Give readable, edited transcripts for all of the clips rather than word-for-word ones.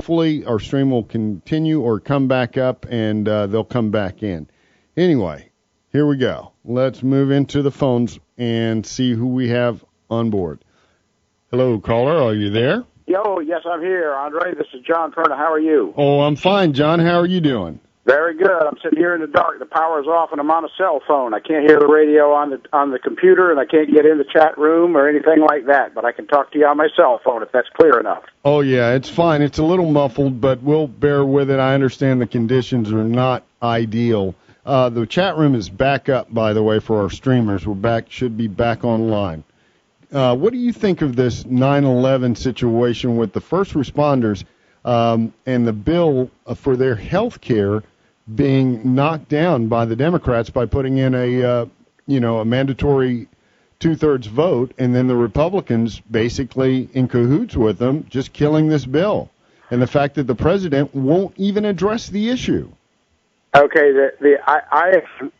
hopefully our stream will continue or come back up, and they'll come back in. Anyway, here we go. Let's move into the phones and see who we have on board. Hello, caller. Are you there? Yo, yes, I'm here, Andre. This is John Perna. How are you? Oh, I'm fine, John. How are you doing? Very good. I'm sitting here in the dark. The power's off, and I'm on a cell phone. I can't hear the radio on the computer, and I can't get in the chat room or anything like that. But I can talk to you on my cell phone if that's clear enough. Oh, yeah, it's fine. It's a little muffled, but we'll bear with it. I understand the conditions are not ideal. The chat room is back up, by the way, for our streamers. We're back, should be back online. What do you think of this 9/11 situation with the first responders and the bill for their health care being knocked down by the Democrats by putting in a mandatory 2/3 vote, and then the Republicans basically in cahoots with them, just killing this bill, and the fact that the president won't even address the issue? Okay, I want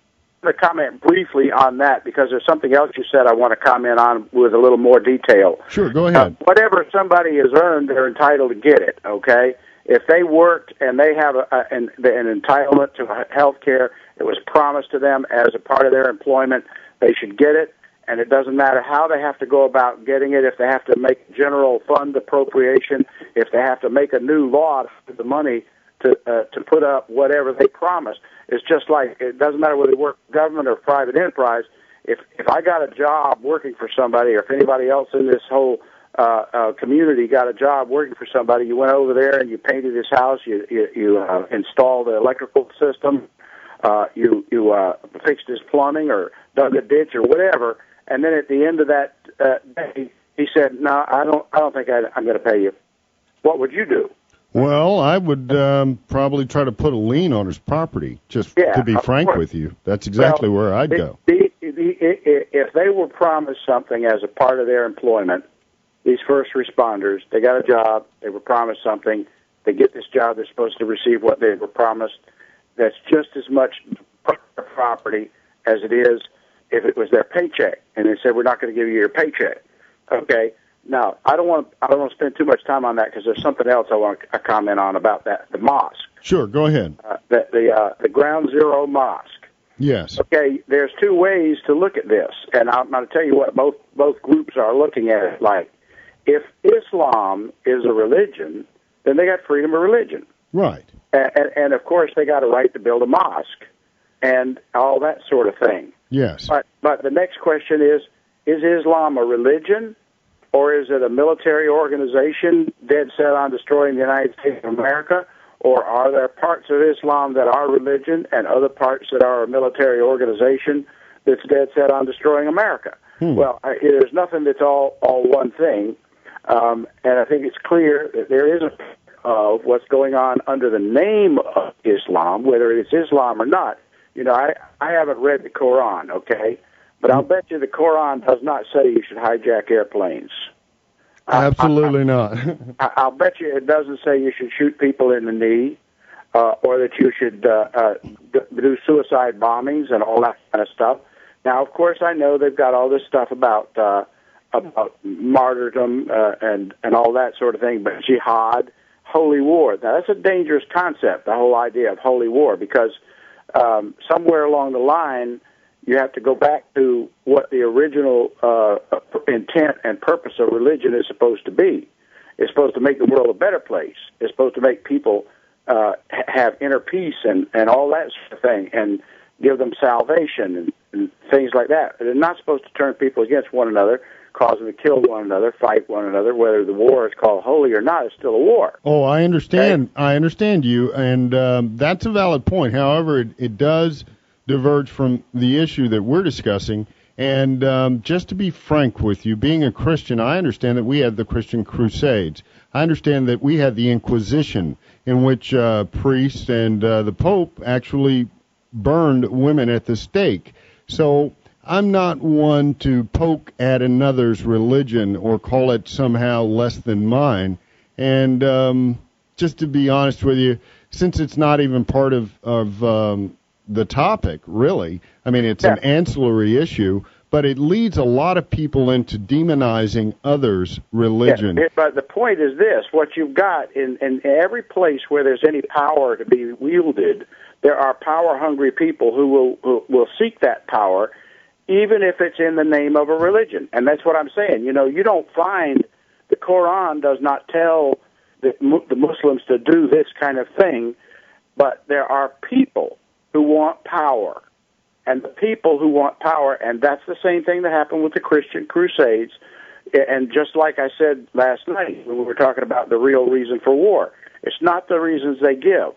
to comment briefly on that because there's something else you said I want to comment on with a little more detail. Sure, go ahead. Whatever somebody has earned, they're entitled to get it, okay? If they worked and they have an entitlement to health care, it was promised to them as a part of their employment, they should get it, and it doesn't matter how they have to go about getting it, if they have to make general fund appropriation, if they have to make a new law to have the money to put up whatever they promised. It's just like, it doesn't matter whether they work for government or private enterprise. If I got a job working for somebody, or if anybody else in this whole community got a job working for somebody, you went over there and you painted his house, you installed the electrical system, you fixed his plumbing or dug a ditch or whatever, and then at the end of that day, he said, "No, I don't think I'm going to pay you." What would you do? Well, I would probably try to put a lien on his property, to be frank with you. That's exactly where I'd go. If they were promised something as a part of their employment, these first responders, they got a job, they were promised something, they get this job, they're supposed to receive what they were promised. That's just as much property as it is if it was their paycheck, and they said, "We're not going to give you your paycheck." Okay. Now, I don't want to spend too much time on that because there's something else I want to comment on about that. The mosque. Sure, go ahead. The Ground Zero Mosque. Yes. Okay, there's two ways to look at this, and I'm going to tell you what both groups are looking at it like. If Islam is a religion, then they got freedom of religion. Right. And of course, they got a right to build a mosque and all that sort of thing. Yes. But the next question is Islam a religion, or is it a military organization dead set on destroying the United States of America, or are there parts of Islam that are religion and other parts that are a military organization that's dead set on destroying America? Well, there's nothing that's all one thing. And I think it's clear that there is a of what's going on under the name of Islam, whether it's Islam or not. I haven't read the Quran, okay? But I'll bet you the Quran does not say you should hijack airplanes. Absolutely not. I'll bet you it doesn't say you should shoot people in the knee or that you should do suicide bombings and all that kind of stuff. Now, of course, I know they've got all this stuff about martyrdom and all that sort of thing, but jihad, holy war. Now, that's a dangerous concept, the whole idea of holy war, because somewhere along the line, you have to go back to what the original intent and purpose of religion is supposed to be. It's supposed to make the world a better place. It's supposed to make people have inner peace and all that sort of thing, and give them salvation and things like that. They're not supposed to turn people against one another, cause them to kill one another, fight one another. Whether the war is called holy or not, it's still a war. Oh, I understand. Okay? I understand you, and that's a valid point. However, it does diverge from the issue that we're discussing. And just to be frank with you, being a Christian, I understand that we had the Christian Crusades. I understand that we had the Inquisition, in which priests and the Pope actually burned women at the stake. So I'm not one to poke at another's religion or call it somehow less than mine. And just to be honest with you, since it's not even part of the topic, really, I mean, it's an ancillary issue, but it leads a lot of people into demonizing others' religion. Yeah, but the point is this: what you've got in every place where there's any power to be wielded, there are power-hungry people who will seek that power, even if it's in the name of a religion. And that's what I'm saying. You don't find, the Quran does not tell the Muslims to do this kind of thing, but there are people who want power. And the people who want power, and that's the same thing that happened with the Christian Crusades. And just like I said last night when we were talking about the real reason for war, it's not the reasons they give.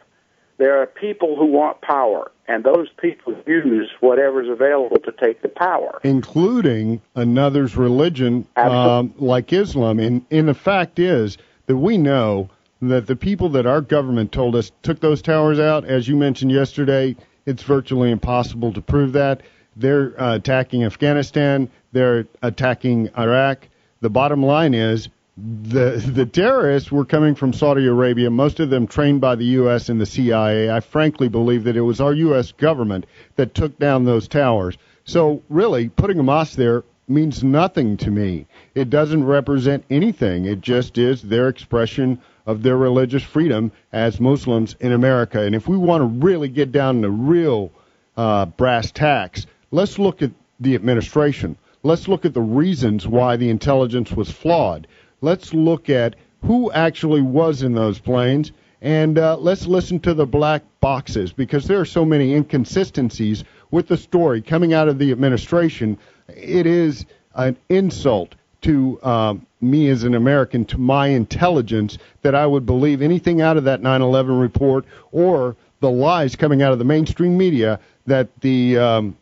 There are people who want power, and those people use whatever's available to take the power. Including another's religion, like Islam. And the fact is that we know that the people that our government told us took those towers out, as you mentioned yesterday, it's virtually impossible to prove that. They're attacking Afghanistan. They're attacking Iraq. The bottom line is the terrorists were coming from Saudi Arabia, most of them trained by the U.S. and the CIA. I frankly believe that it was our U.S. government that took down those towers. So really, putting a mosque there means nothing to me. It doesn't represent anything. It just is their expression of their religious freedom as Muslims in America. And if we want to really get down to real brass tacks, let's look at the administration. Let's look at the reasons why the intelligence was flawed. Let's look at who actually was in those planes, and let's listen to the black boxes, because there are so many inconsistencies with the story coming out of the administration. It is an insult to me as an American, to my intelligence, that I would believe anything out of that 9/11 report or the lies coming out of the mainstream media that the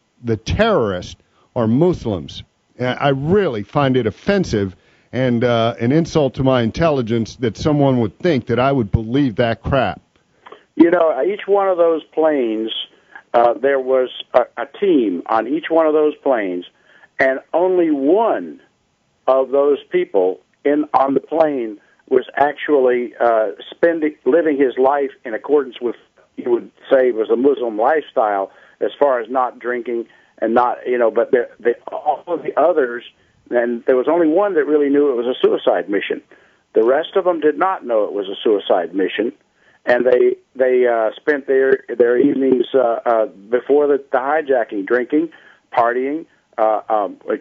terrorists are Muslims. I really find it offensive and an insult to my intelligence that someone would think that I would believe that crap. Each one of those planes, there was a team on each one of those planes, and only one of those people on the plane was actually living his life in accordance with, you would say, was a Muslim lifestyle, as far as not drinking and not, but all of the others, and there was only one that really knew it was a suicide mission. The rest of them did not know it was a suicide mission, and they spent their evenings before the hijacking, drinking, partying,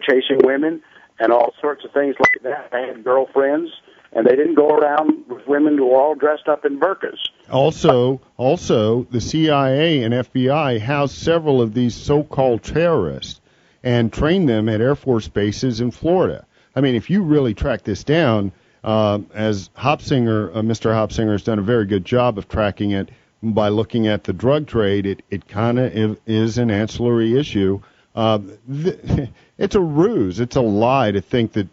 chasing women, and all sorts of things like that. They had girlfriends, and they didn't go around with women who were all dressed up in burqas. Also, the CIA and FBI housed several of these so-called terrorists and trained them at Air Force bases in Florida. I mean, if you really track this down, as Mr. Hopsinger has done a very good job of tracking it by looking at the drug trade, it kind of is an ancillary issue. It's a ruse. It's a lie to think that,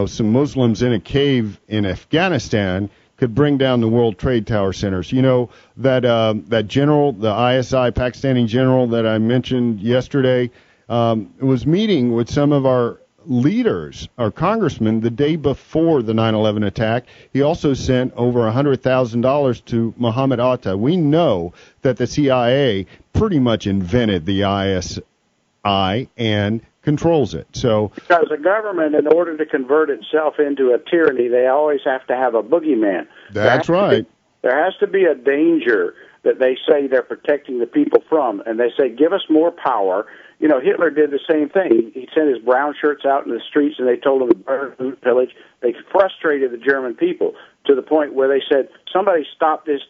some Muslims in a cave in Afghanistan could bring down the World Trade Tower centers. That general, the ISI Pakistani general that I mentioned yesterday, was meeting with some of our leaders, our congressmen, the day before the 9/11 attack. He also sent over $100,000 to Muhammad Atta. We know that the CIA pretty much invented the ISI and controls it. So, because the government, in order to convert itself into a tyranny, they always have to have a boogeyman. That's right. There has to be a danger that they say they're protecting the people from, and they say, give us more power. Hitler did the same thing. He sent his brown shirts out in the streets, and they told them to burn, loot, pillage. They frustrated the German people to the point where they said, somebody stop this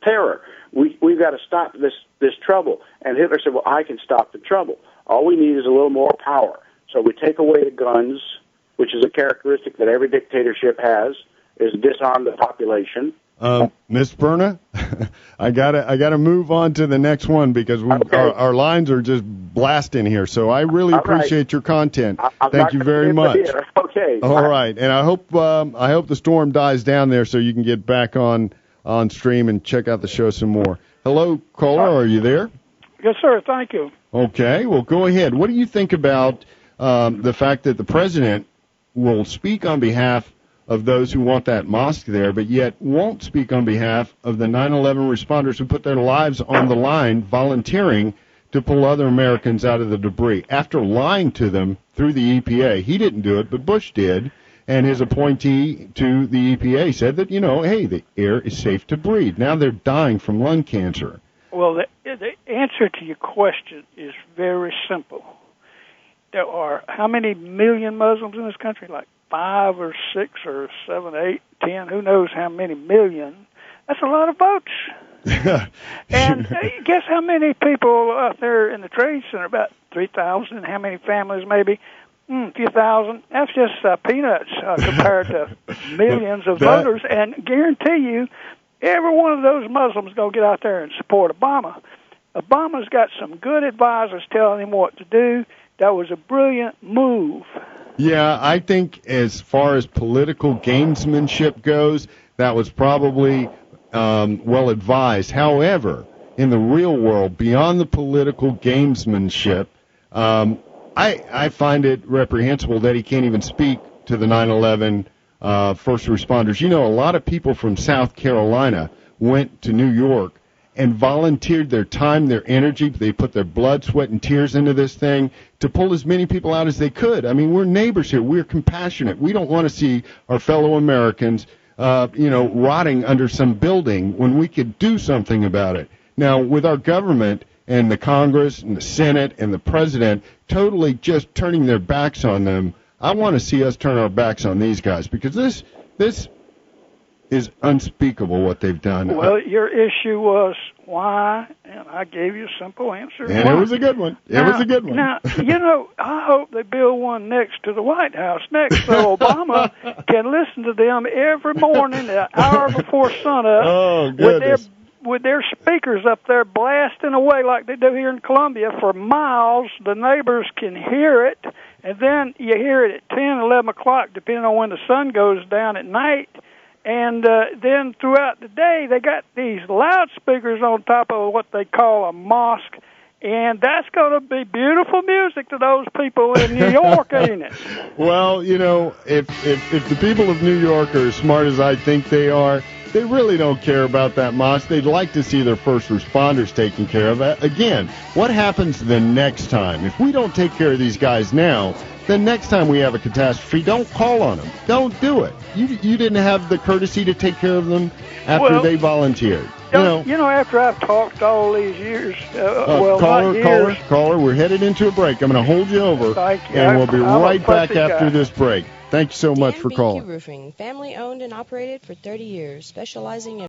terror. We've got to stop this trouble. And Hitler said, well, I can stop the trouble. All we need is a little more power. So we take away the guns, which is a characteristic that every dictatorship has, is disarm the population. Miss Berna, I gotta move on to the next one because our lines are just blasting here. So I really appreciate your content. Thank you very much. Okay. All right, and I hope the storm dies down there so you can get back on stream and check out the show some more. Hello, caller, are you there? Yes, sir. Thank you. Okay, well, go ahead. What do you think about the fact that the president will speak on behalf of those who want that mosque there, but yet won't speak on behalf of the 9/11 responders who put their lives on the line volunteering to pull other Americans out of the debris. After lying to them through the EPA, he didn't do it, but Bush did, and his appointee to the EPA said that, hey, the air is safe to breathe. Now they're dying from lung cancer. Well, the answer to your question is very simple. There are how many million Muslims in this country? Like 5 or 6 or 7, 8, 10, who knows how many million. That's a lot of votes. And guess how many people out there in the trade center? About 3,000. How many families maybe? A few thousand. That's just peanuts compared to millions of voters. And guarantee you, every one of those Muslims is going to get out there and support Obama. Obama's got some good advisors telling him what to do. That was a brilliant move. Yeah, I think as far as political gamesmanship goes, that was probably well advised. However, in the real world, beyond the political gamesmanship, I find it reprehensible that he can't even speak to the 9/11 first responders. A lot of people from South Carolina went to New York and volunteered their time, their energy. They put their blood, sweat, and tears into this thing to pull as many people out as they could. I mean, we're neighbors here. We're compassionate. We don't want to see our fellow Americans, rotting under some building when we could do something about it. Now, with our government and the Congress and the Senate and the President totally just turning their backs on them, I want to see us turn our backs on these guys, because this is unspeakable what they've done. Well, your issue was why, and I gave you a simple answer. And why. It was a good one. Now, I hope they build one next to the White House next, so Obama can listen to them every morning, an hour before sunup, with their speakers up there blasting away like they do here in Columbia for miles. The neighbors can hear it, and then you hear it at 10, 11 o'clock, depending on when the sun goes down at night. And then throughout the day, they got these loudspeakers on top of what they call a mosque, and that's going to be beautiful music to those people in New York, ain't it? Well, if the people of New York are as smart as I think they are, they really don't care about that mosque. They'd like to see their first responders taken care of. Again, what happens the next time? If we don't take care of these guys now, then next time we have a catastrophe, don't call on them. Don't do it. You didn't have the courtesy to take care of them after they volunteered. After I've talked all these years, caller, we're headed into a break. I'm going to hold you over, Thank you. And we'll be right back after this break. Thank you so much for calling. Roofing, family owned and operated for 30 years, specializing in